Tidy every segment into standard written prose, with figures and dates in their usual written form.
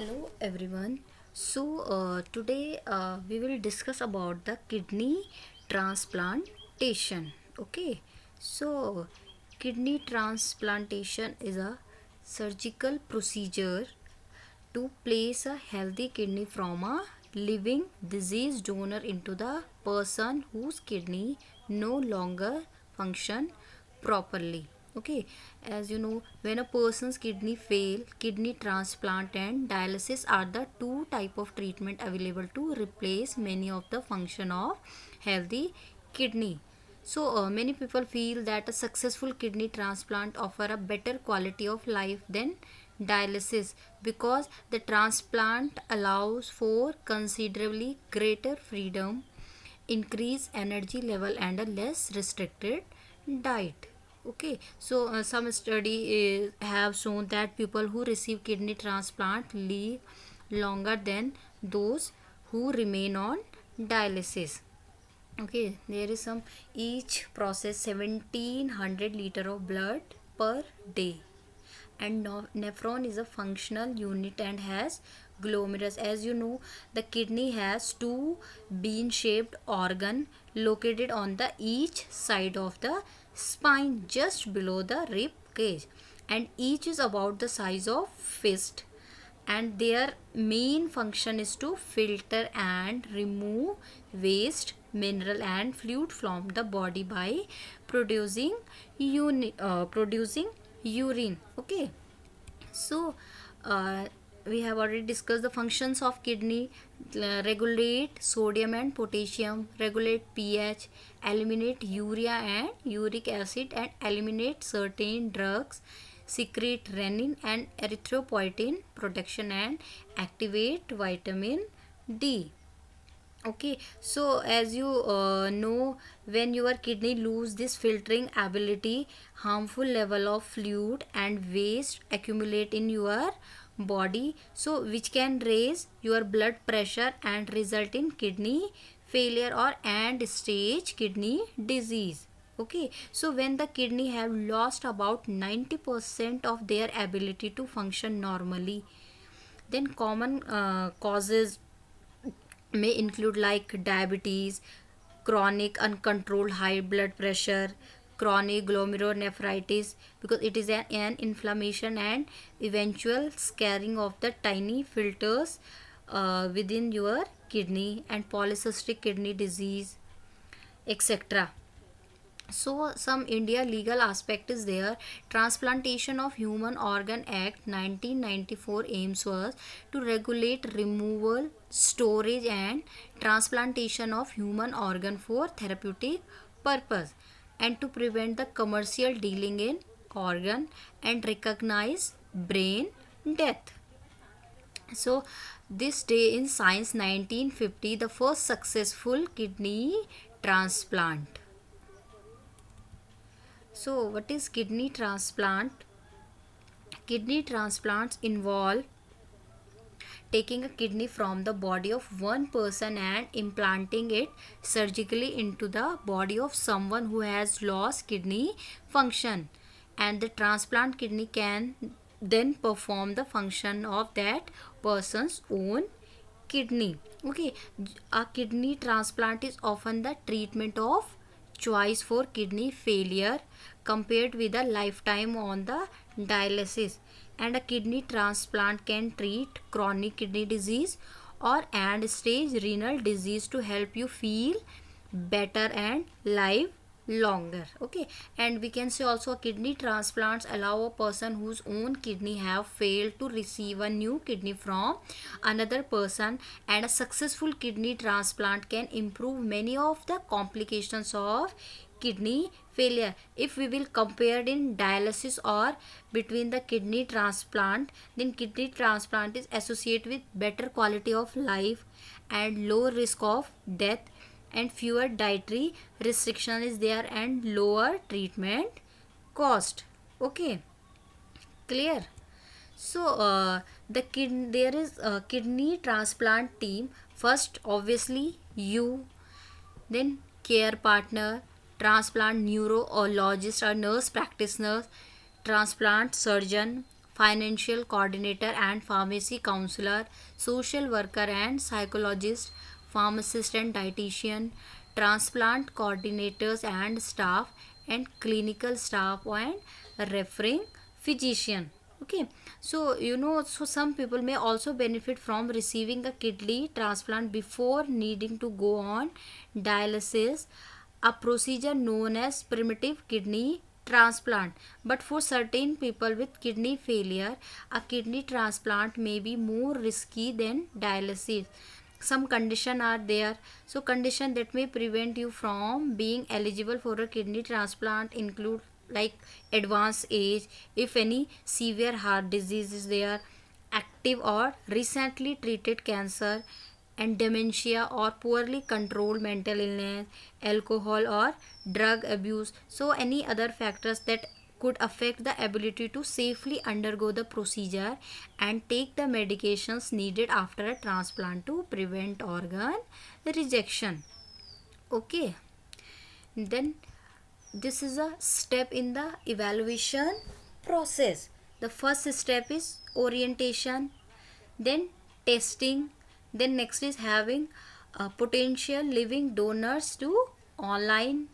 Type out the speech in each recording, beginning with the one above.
Hello everyone. Today we will discuss about the kidney transplantation. Okay. So kidney transplantation is a surgical procedure to place a healthy kidney from a living diseased donor into the person whose kidney no longer function properly. Okay, as you know, when a person's kidney fail, kidney transplant and dialysis are the two type of treatment available to replace many of the function of healthy kidney. Many people feel that a successful kidney transplant offer a better quality of life than dialysis because the transplant allows for considerably greater freedom, increase energy level and a less restricted diet. Okay, some study have shown that people who receive kidney transplant live longer than those who remain on dialysis. Okay, there is some each process 1700 liter of blood per day, and nephron is a functional unit and has glomerulus. As you know, the kidney has two bean shaped organ located on the each side of the spine just below the rib cage, and each is about the size of fist, and their main function is to filter and remove waste mineral and fluid from the body by producing urine. Okay, so uh, we have already discussed the functions of kidney: regulate sodium and potassium, regulate pH, eliminate urea and uric acid, and eliminate certain drugs, secrete renin and erythropoietin production, and activate vitamin D. Okay, so as you know, when your kidney lose this filtering ability, harmful level of fluid and waste accumulate in your body, so which can raise your blood pressure and result in kidney failure or end stage kidney disease. Okay, so when the kidney have lost about 90% of their ability to function normally, then common causes may include like diabetes, chronic uncontrolled high blood pressure, chronic glomerulonephritis, because it is an inflammation and eventual scarring of the tiny filters within your kidney, and polycystic kidney disease, etc. So some India legal aspect is there. Transplantation of Human Organ Act 1994 aims was to regulate removal, storage and transplantation of human organ for therapeutic purpose, and to prevent the commercial dealing in organ and recognize brain death. So this day in science 1950, the first successful kidney transplant. So, what is kidney transplant? Kidney transplants involve taking a kidney from the body of one person and implanting it surgically into the body of someone who has lost kidney function. And the transplant kidney can then perform the function of that person's own kidney. Okay, a kidney transplant is often the treatment of choice for kidney failure compared with a lifetime on the dialysis, and a kidney transplant can treat chronic kidney disease or end stage renal disease to help you feel better and live longer. Okay, and we can say also kidney transplants allow a person whose own kidney have failed to receive a new kidney from another person, and a successful kidney transplant can improve many of the complications of kidney failure. If we will compare in dialysis or between the kidney transplant, then kidney transplant is associated with better quality of life and low risk of death, and fewer dietary restriction is there, and lower treatment cost. Okay, clear. There is a kidney transplant team. First obviously you, then care partner, transplant neurologist or nurse practitioner, transplant surgeon, financial coordinator and pharmacy counselor, social worker and psychologist, pharmacist and dietitian, transplant coordinators and staff, and clinical staff and referring physician. Okay, so so some people may also benefit from receiving a kidney transplant before needing to go on dialysis, a procedure known as primitive kidney transplant. But for certain people with kidney failure, a kidney transplant may be more risky than dialysis. Some condition are there. So condition that may prevent you from being eligible for a kidney transplant include like advanced age, if any severe heart disease is there, active or recently treated cancer, and dementia or poorly controlled mental illness, alcohol or drug abuse. So any other factors that could affect the ability to safely undergo the procedure and take the medications needed after a transplant to prevent organ rejection. Okay, then this is a step in the evaluation process. The first step is orientation, then testing, then next is having potential living donors to online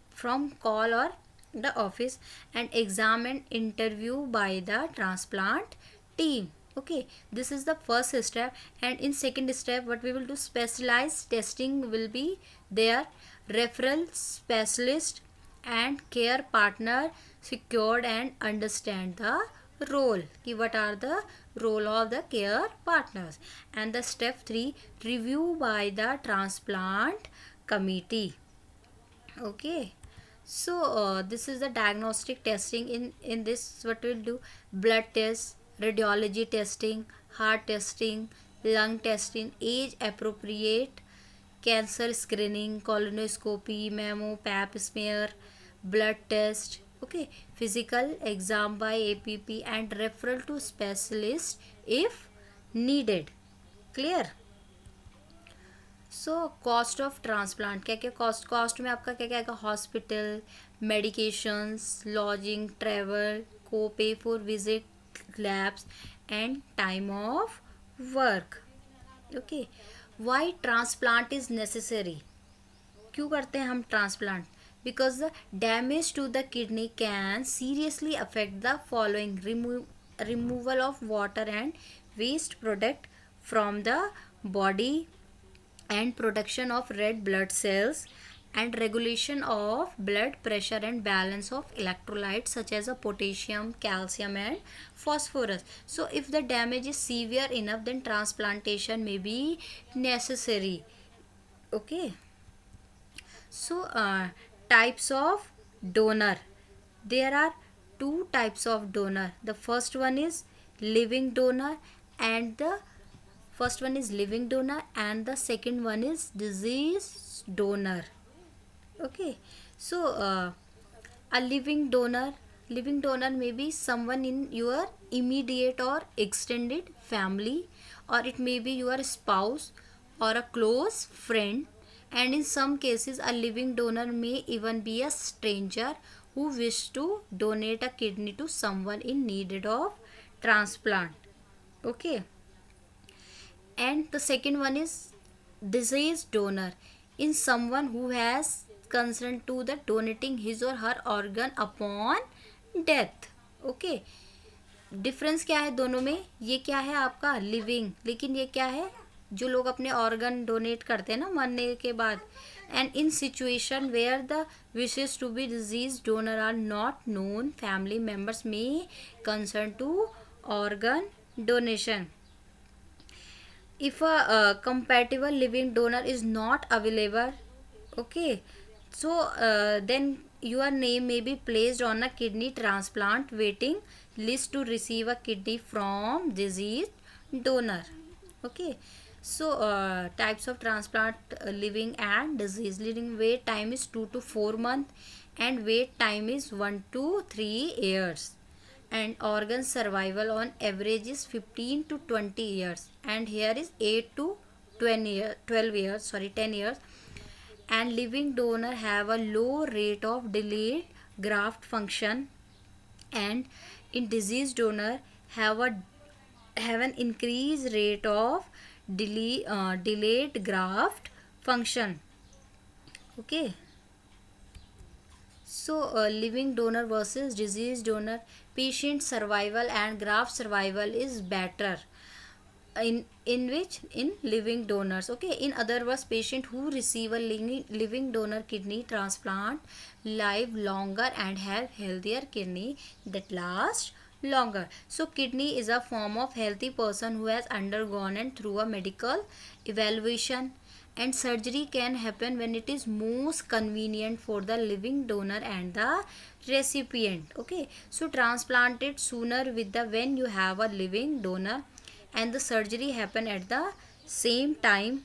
from call or the office, and exam and interview by the transplant team. Okay, this is the first step. And in second step, what we will do, specialized testing will be there, referral specialist and care partner secured, and understand the role ki what are the role of the care partners. And the step 3, review by the transplant committee. Okay, so this is the diagnostic testing. In this, what we'll do, blood test, radiology testing, heart testing, lung testing, age appropriate cancer screening, colonoscopy, mammo, pap smear, blood test. Okay, physical exam by APP, and referral to specialist if needed. Clear? So cost of transplant क्या क्या cost में आपका क्या क्या आएगा, hospital, medications, lodging, travel, copay for visit, labs and time off work. Okay, why transplant is necessary, क्यों करते हैं हम transplant? Because the damage to the kidney can seriously affect the following, removal of water and waste product from the body, and production of red blood cells, and regulation of blood pressure and balance of electrolytes such as potassium, calcium and phosphorus. So if the damage is severe enough, then transplantation may be necessary. Okay, so types of donor, there are two types of donor. The first one is living donor, and the second one is disease donor. Okay, so a living donor may be someone in your immediate or extended family, or it may be your spouse or a close friend, and in some cases a living donor may even be a stranger who wish to donate a kidney to someone in need of transplant. Okay, and the second one is disease donor, in someone who has consent to the donating his or her organ upon death. Okay, difference क्या है दोनों में? ये क्या है आपका living, लेकिन ये क्या है जो लोग अपने ऑर्गन डोनेट करते हैं ना मरने के बाद. And in situation where the wishes to be deceased donor are not known, family members may concern to organ donation. If a compatible living donor is not available, okay, so then your name may be placed on a kidney transplant waiting list to receive a kidney from deceased donor. Okay, so types of transplant, living and disease. Living wait time is 2 to 4 months, and wait time is 1 to 3 years, and organ survival on average is 15 to 20 years, and here is 8 to 10 years. And living donor have a low rate of delayed graft function, and in disease donor have an increased rate of delayed graft function. Okay. So, living donor versus disease donor, patient survival and graft survival is better in which in living donors. Okay, in other words, patient who receive a living donor kidney transplant live longer and have healthier kidney that last longer. So kidney is a form of healthy person who has undergone and through a medical evaluation, and surgery can happen when it is most convenient for the living donor and the recipient. Okay, so transplanted sooner with the when you have a living donor, and the surgery happen at the same time,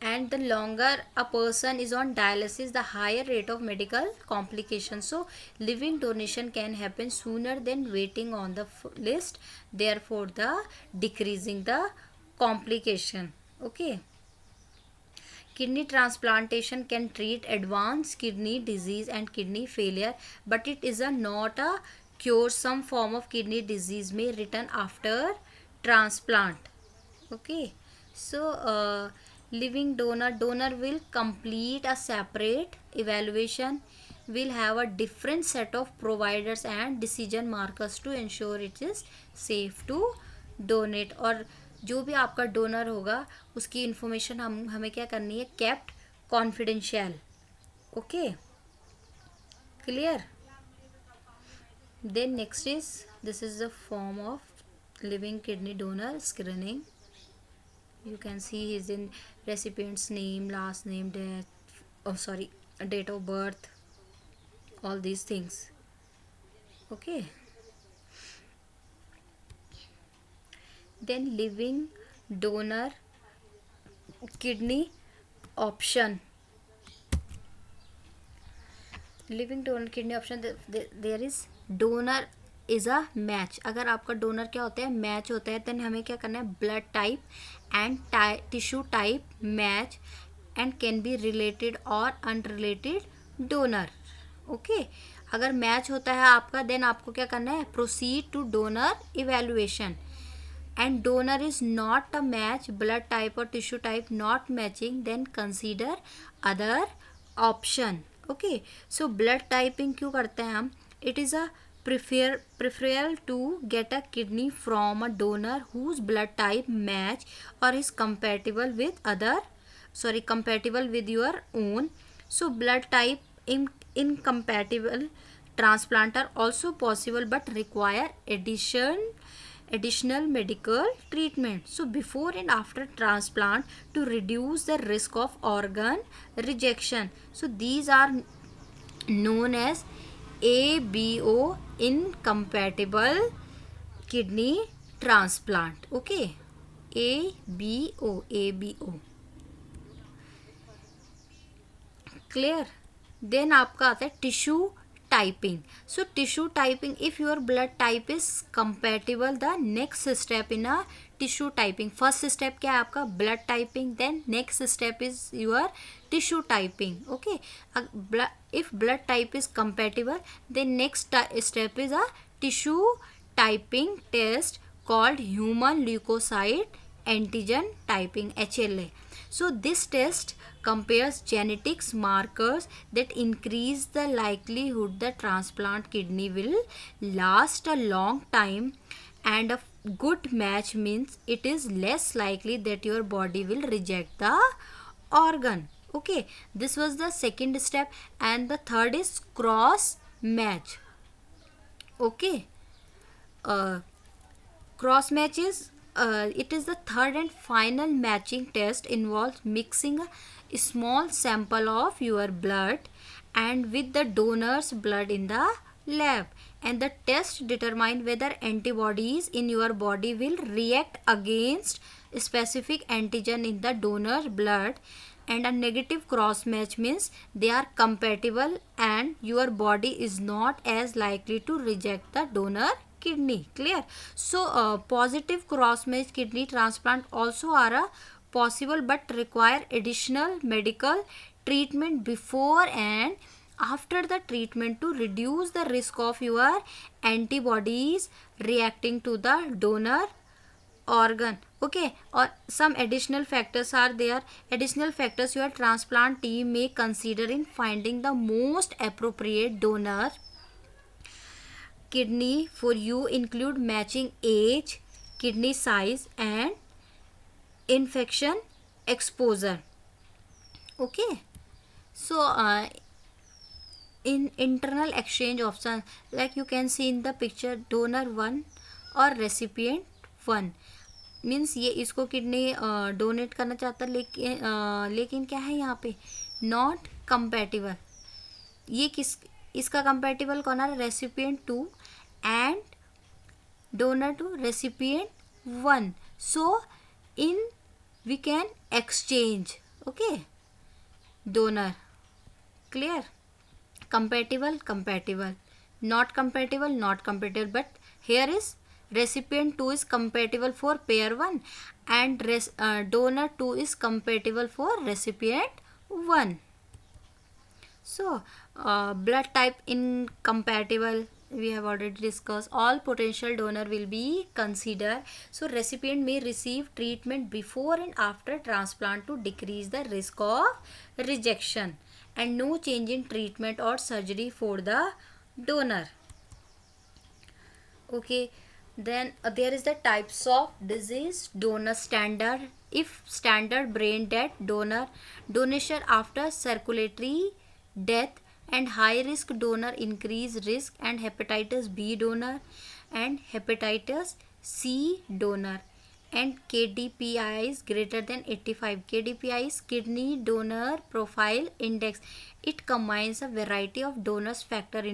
and the longer a person is on dialysis the higher rate of medical complications. So living donation can happen sooner than waiting on the list, therefore the decreasing the complication. Okay, kidney transplantation can treat advanced kidney disease and kidney failure, but it is not a cure. Some form of kidney disease may return after transplant. Okay, so living donor will complete a separate evaluation, will have a different set of providers and decision markers to ensure it is safe to donate. और जो भी आपका donor होगा उसकी information हमें क्या करनी है, kept confidential. Okay, clear. Then next is this is the form of living kidney donor screening. You can see his in recipient's name, last name, date of birth, all these things. Okay, then living donor kidney option. Living donor kidney option, there is donor is a match. अगर आपका donor क्या होता है, match होता है, then हमें क्या करना है, blood type and tissue type match and can be related और अनरिलेटेड डोनर. ओके, अगर मैच होता है आपका देन आपको क्या करना है, proceed to donor evaluation. And donor is not a match, blood type और tissue type not matching, then consider other option. Okay, so blood typing क्यों करते हैं हम, it is a preferable to get a kidney from a donor whose blood type match or is compatible with your own. So blood type incompatible transplant are also possible but require additional medical treatment. So before and after transplant to reduce the risk of organ rejection. So these are known as ABO, incompatible kidney transplant. Okay, ABO. Clear. Then आपका आता है tissue typing. So tissue typing, if your blood type is compatible, the next step in a tissue typing, first step क्या है आपका, blood typing, then next step is your tissue typing. Okay, if blood type is compatible, then next step is a tissue typing test called human leukocyte antigen typing, HLA. So this test compares genetics markers that increase the likelihood the transplant kidney will last a long time, and a good match means it is less likely that your body will reject the organ. Okay, this was the second step, and the third is cross match. Okay, cross match is it is the third and final matching test, involves mixing a small sample of your blood and with the donor's blood in the lab, and the test determine whether antibodies in your body will react against specific antigen in the donor blood. And a negative cross match means they are compatible and your body is not as likely to reject the donor kidney. Clear. So positive cross match kidney transplant also are possible but require additional medical treatment before and after the treatment to reduce the risk of your antibodies reacting to the donor organ. Okay, or some additional factors are there. Additional factors your transplant team may consider in finding the most appropriate donor kidney for you include matching age, kidney size, and infection exposure. Okay, so in internal exchange option, like you can see in the picture, donor 1 और recipient 1 means ये इसको kidney donate करना चाहता है, लेकिन क्या है यहाँ पे नॉट कंपैटिबल. ये किस इसका कंपैटिबल कौन है? Recipient 2 and donor 2 recipient 1. So in we can exchange. Okay, donor clear. compatible, not compatible, but here is recipient 2 is compatible for pair 1 and donor 2 is compatible for recipient 1. So blood type incompatible, we have already discussed. All potential donor will be considered. So recipient may receive treatment before and after transplant to decrease the risk of rejection, and no change in treatment or surgery for the donor. Okay, then there is the types of disease. Donor standard, if standard brain death donor, donation after circulatory death, and high risk donor increase risk, and hepatitis B donor and hepatitis C donor, and KDPI is greater than 85. KDPI is kidney donor profile index. It combines a variety of donors factor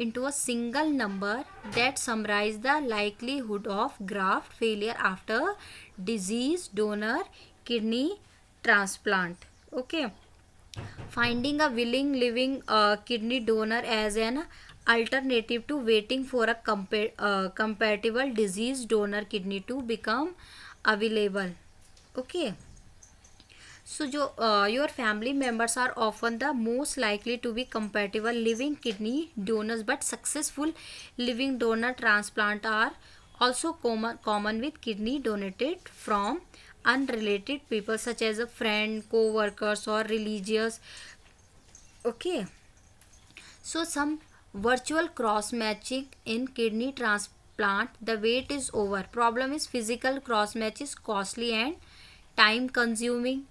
into a single number that summarize the likelihood of graft failure after disease donor kidney transplant. Okay, finding a willing living kidney donor as an alternative to waiting for a compatible disease donor kidney to become available. Okay, so your family members are often the most likely to be compatible living kidney donors, but successful living donor transplant are also common with kidney donated from unrelated people such as a friend, co-workers, or religious. Okay, so some virtual cross matching in kidney transplant, the wait is over. Problem is physical cross match is costly and time consuming.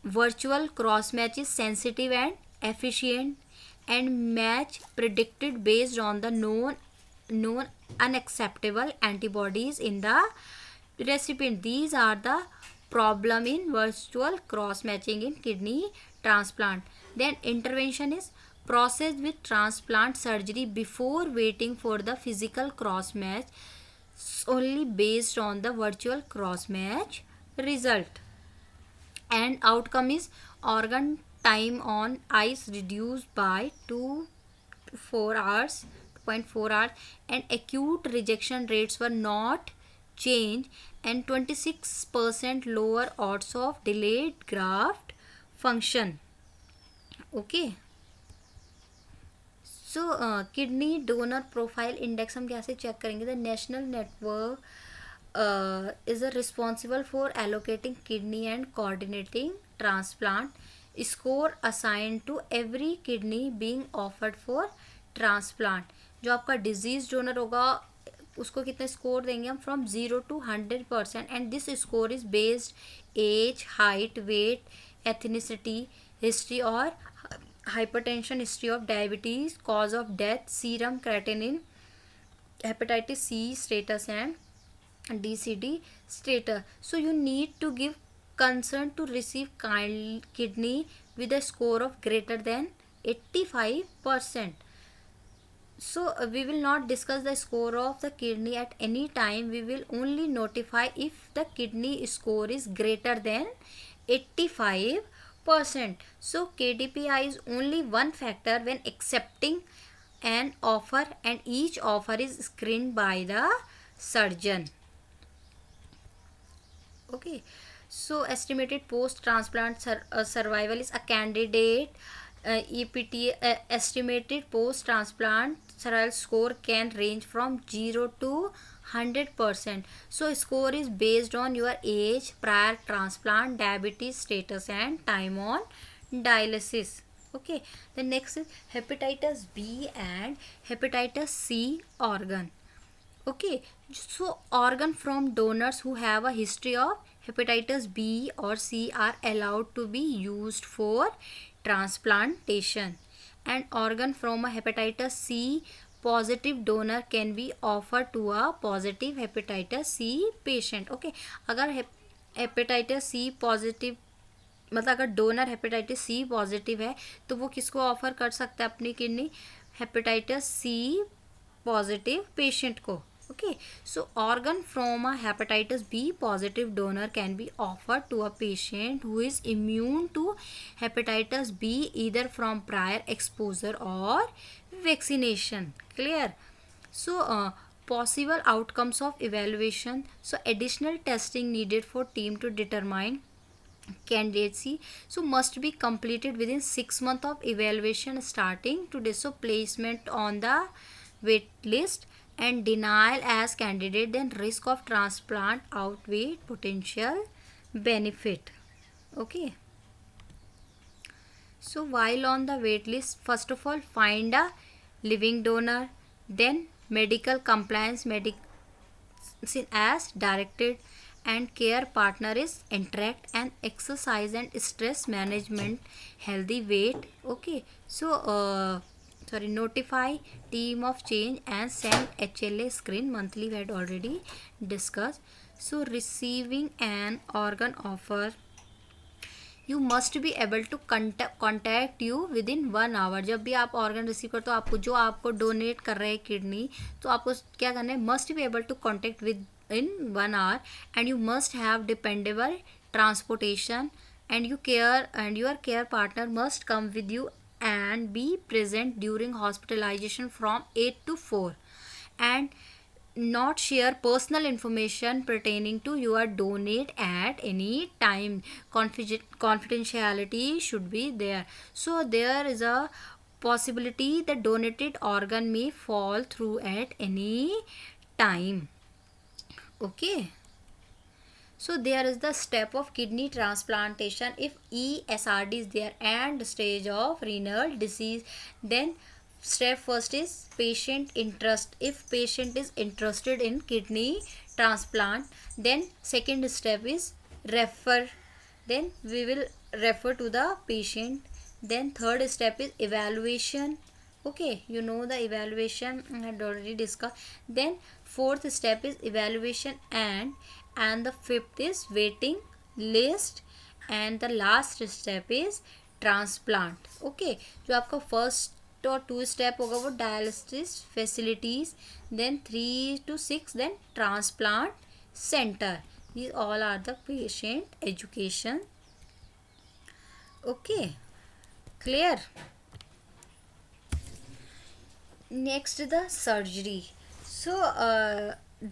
Virtual cross match is sensitive and efficient, and match predicted based on the known unacceptable antibodies in the recipient. These are the problem in virtual cross matching in kidney transplant. Then intervention is process with transplant surgery before waiting for the physical cross match only based on the virtual cross match result. And outcome is organ time on ice reduced by 2.4 hours, and acute rejection rates were not changed, and 26% lower odds of delayed graft function. Okay, so kidney donor profile index हम कैसे check करेंगे? The national network is responsible for allocating kidney and coordinating transplant. Score assigned to every kidney being offered for transplant. जो आपका disease donor होगा उसको कितने score देंगे हम? From 0 to 100%, and this score is based age, height, weight, ethnicity, history और hypertension, history of diabetes, cause of death, serum creatinine, hepatitis C status, and DCD status. So you need to give consent to receive kidney with a score of greater than 85%. So we will not discuss the score of the kidney at any time. We will only notify if the kidney score is greater than 85%. So KDPI is only one factor when accepting an offer, and each offer is screened by the surgeon. Okay, so estimated post transplant survival is a candidate EPT estimated post transplant survival score can range from 0 to 100%. So score is based on your age, prior transplant, diabetes status and time on dialysis. Okay, the next is hepatitis B and hepatitis C organ. Okay, so organ from donors who have a history of hepatitis B or C are allowed to be used for transplantation, and organ from a hepatitis C positive donor can be offered to a positive hepatitis C patient. Okay, अगर hepatitis C positive मतलब अगर donor hepatitis C positive है तो वो किसको offer कर सकता है अपनी किडनी? हेपेटाइटिस सी पॉजिटिव पेशेंट को. Okay, so organ from a hepatitis B positive donor can be offered to a patient who is immune to hepatitis B either from prior exposure or vaccination. Clear? So possible outcomes of evaluation. So additional testing needed for team to determine candidacy, so must be completed within 6 months of evaluation starting today. So placement on the wait list and denial as candidate, then risk of transplant outweigh potential benefit. Okay, so while on the wait list, first of all find a living donor, then medical compliance medicine as directed, and care partner is interact and exercise and stress management, healthy weight. Okay, so notify team of change and send HLA screen monthly, we had already discussed. So receiving an organ offer, you must be able to contact you within 1 hour. जब भी आप organ receive करते हो, आपको जो आपको donate कर रहे हैं किडनी, तो आपको क्या करना है? Must be able to contact with in 1 hour, and you must have dependable transportation, and your care partner must come with you and be present during hospitalization from 8 to 4, and not share personal information pertaining to your donate at any time. Confidentiality should be there. So there is a possibility that donated organ may fall through at any time. Okay, so there is the step of kidney transplantation. If ESRD is there and stage of renal disease, then step first is patient interest. If patient is interested in kidney transplant, then second step is refer, then we will refer to the patient. Then third step is evaluation. Okay, you know the evaluation I had already discussed. Then fourth step is evaluation, and the fifth is waiting list, and the last step is transplant. Okay, जो आपका first और 2 step होगा वो dialysis facilities, then 3 to 6 then transplant center. These all are the patient education. Okay, clear? Next, the surgery. So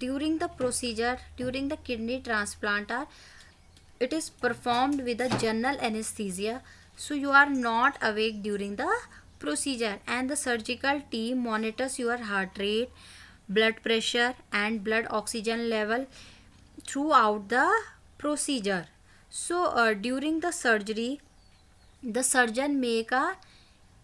during the procedure, during the kidney transplant, it is performed with a general anesthesia, so you are not awake during the procedure, and the surgical team monitors your heart rate, blood pressure and blood oxygen level throughout the procedure. So during the surgery, the surgeon make a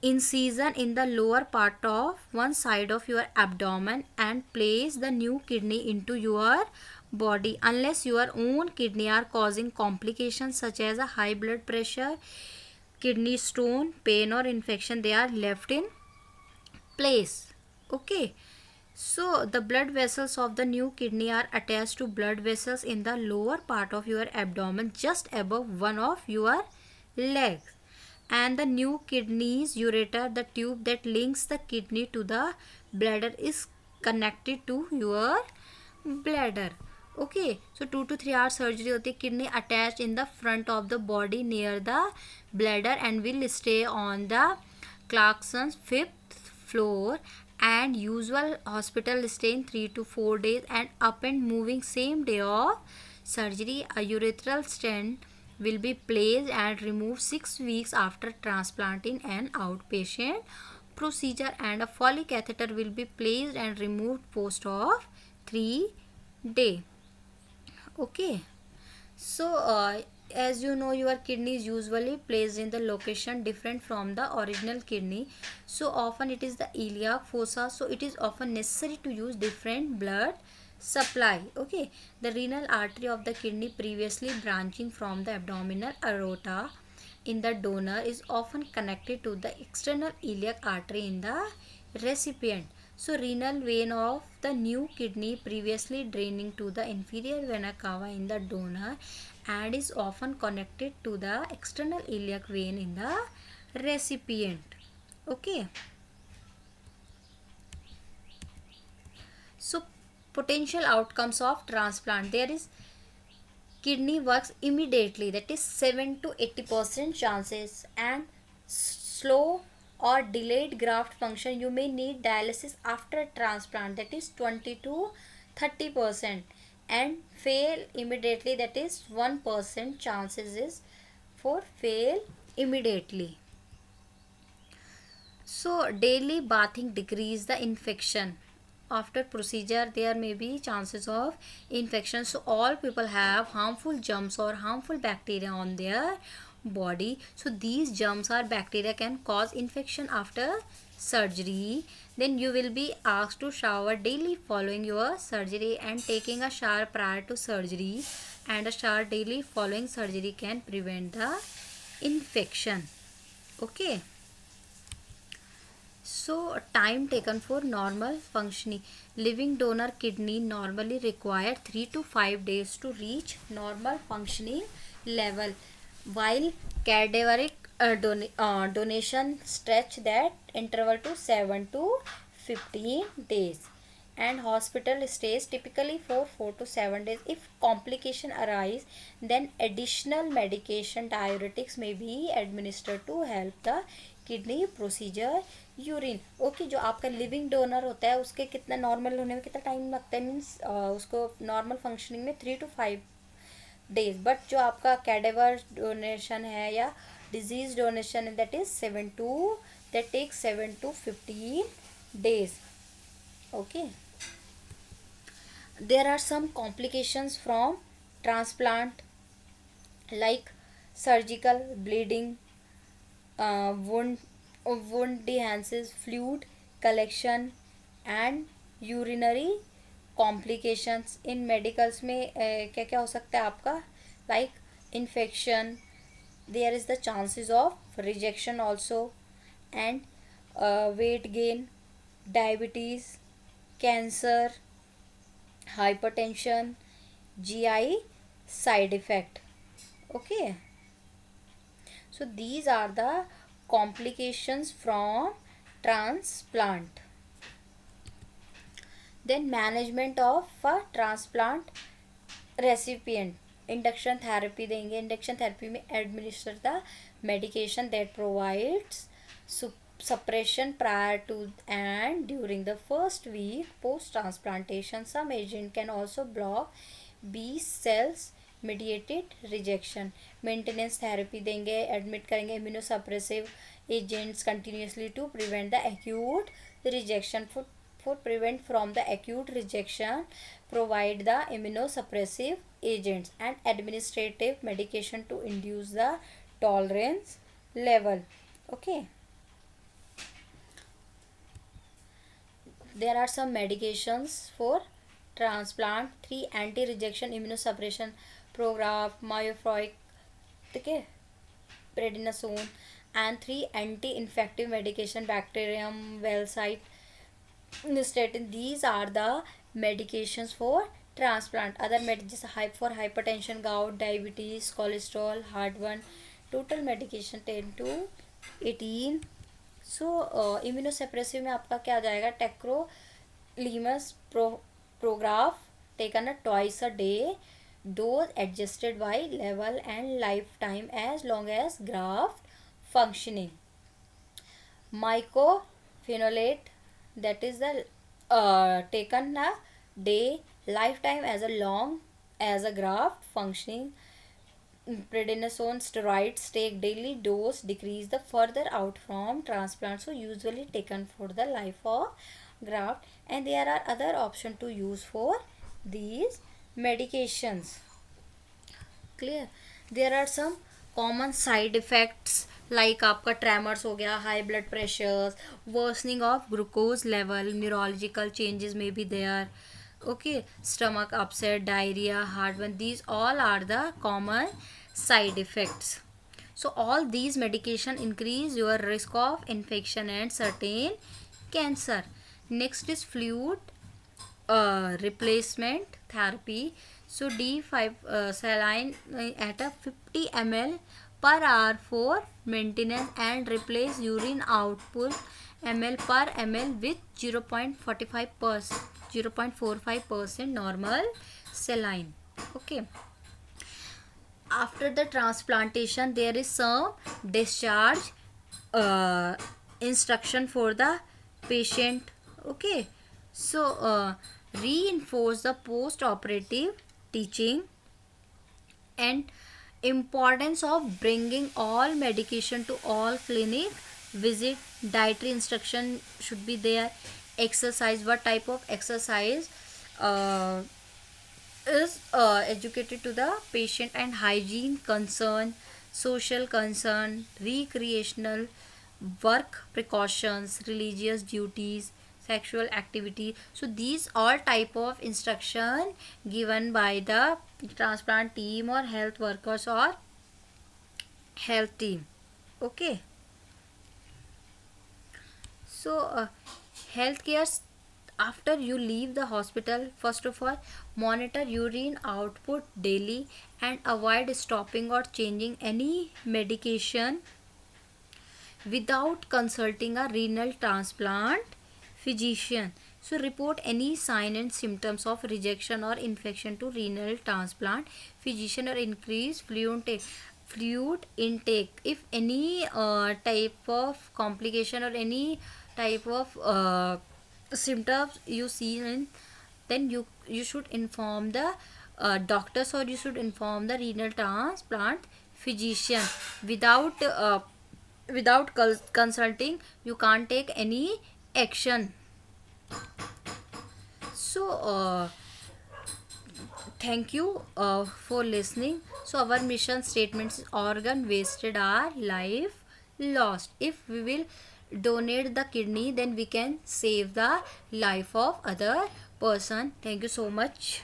incision in the lower part of one side of your abdomen and place the new kidney into your body. Unless your own kidney are causing complications such as a high blood pressure, kidney stone, pain or infection, they are left in place. Okay, so the blood vessels of the new kidney are attached to blood vessels in the lower part of your abdomen just above one of your legs, and the new kidney's ureter, the tube that links the kidney to the bladder, is connected to your bladder. Okay, so 2 to 3 hour surgery होती है. Kidney attached in the front of the body near the bladder and will stay on the Clarkson's 5th floor, and usual hospital stay in 3 to 4 days, and up and moving same day of surgery. A urethral stent will be placed and removed 6 weeks after transplant in an outpatient procedure, and a Foley catheter will be placed and removed post of 3 day. Okay. So, as you know, your kidney is usually placed in the location different from the original kidney. So, often it is the iliac fossa. So, it is often necessary to use different blood supply. Okay. The renal artery of the kidney previously branching from the abdominal aorta in the donor is often connected to the external iliac artery in the recipient. So renal vein of the new kidney previously draining to the inferior vena cava in the donor and is often connected to the external iliac vein in the recipient. Okay. So potential outcomes of transplant. There is kidney works immediately, that is 7 to 80% chances, and slow or delayed graft function, you may need dialysis after transplant, that is 20 to 30%, and fail immediately, that is 1% chances is for fail immediately. So daily bathing decrease the infection. After procedure there may be chances of infection. So all people have harmful germs or harmful bacteria on their body. So these germs or bacteria can cause infection after surgery. Then you will be asked to shower daily following your surgery, and taking a shower prior to surgery and a shower daily following surgery can prevent the infection. Okay. So time taken for normal functioning. Living donor kidney normally require 3 to 5 days to reach normal functioning level, while cadaveric donation stretch that interval to 7 to 15 days, and hospital stays typically for 4 to 7 days. If complication arise, then additional medication diuretics may be administered to help the kidney procedure urine. Okay. जो आपका living donor होता है उसके कितना normal होने में कितना time लगता है, मीन्स उसको नॉर्मल फंक्शनिंग में 3 to 5 days. बट जो आपका कैडेवर डोनेशन है या डिजीज डोनेशन है that is 7 to 15 days. Okay. There are some complications from transplant like surgical bleeding, wound dehiscence, fluid collection and urinary complications. In medicals में क्या क्या हो सकता है आपका, like infection, there is the chances of rejection also, and weight gain, diabetes, cancer, hypertension, GI side effect. Okay. So these are the complications from transplant. Then management of a transplant recipient. Induction therapy देंगे. Induction therapy में administer the medication that provides suppression prior to and during the first week post transplantation. Some agent can also block B cells mediated rejection. Maintenance therapy देंगे. Admit करेंगे immunosuppressive agents continuously to prevent the acute rejection. For prevent from the acute rejection, provide the immunosuppressive agents and administrative medication to induce the tolerance level. Okay. There are some medications for transplant. 3 anti-rejection immunosuppression, Prograf, Myofroic, okay, prednisone, and 3 anti-infective medication, Bacterium, Valsite, Nystatin. These are the medications for transplant. Other medicines for hypertension, gout, diabetes, cholesterol, heartburn. Total medication 10 to 18. So immunosuppressive में आपका क्या आ जाएगा, tacrolimus Prograf taken twice a day, dose adjusted by level and lifetime as long as graft functioning. Mycophenolate that is the taken a day, lifetime as a long as a graft functioning. prednisone steroids take daily dose decrease the further out from transplant, so usually taken for the life of graft. And there are other options to use for these medications. Clear? There are some common side effects like आपका tremors हो गया, high blood pressures, worsening of glucose level, neurological changes may be there. Okay, stomach upset, diarrhea, heartburn, these all are the common side effects. So all these medication increase your risk of infection and certain cancer. Next is fluid replacement therapy. So D5 saline at a 50 ml per hour for maintenance and replace urine output ml per ml with 0.45% normal saline. Okay. After the transplantation, there is some discharge uh, instruction for the patient. Okay, so reinforce the post operative teaching and importance of bringing all medication to all clinic visit. Dietary instruction should be there. Exercise, what type of exercise uh, is educated to the patient, and hygiene concern, social concern, recreational work precautions, religious duties, sexual activity. So these all type of instruction given by the transplant team or health workers or health team. Okay. So healthcare, after you leave the hospital, first of all monitor urine output daily and avoid stopping or changing any medication without consulting a renal transplant physician. So report any sign and symptoms of rejection or infection to renal transplant physician, or increase fluid intake. If any type of complication or any type of symptoms you see in, then you should inform the doctors, or you should inform the renal transplant physician. Without consulting you can't take any action. So thank you for listening. So our mission statements: organ wasted are life lost. If we will donate the kidney, then we can save the life of other person. Thank you so much.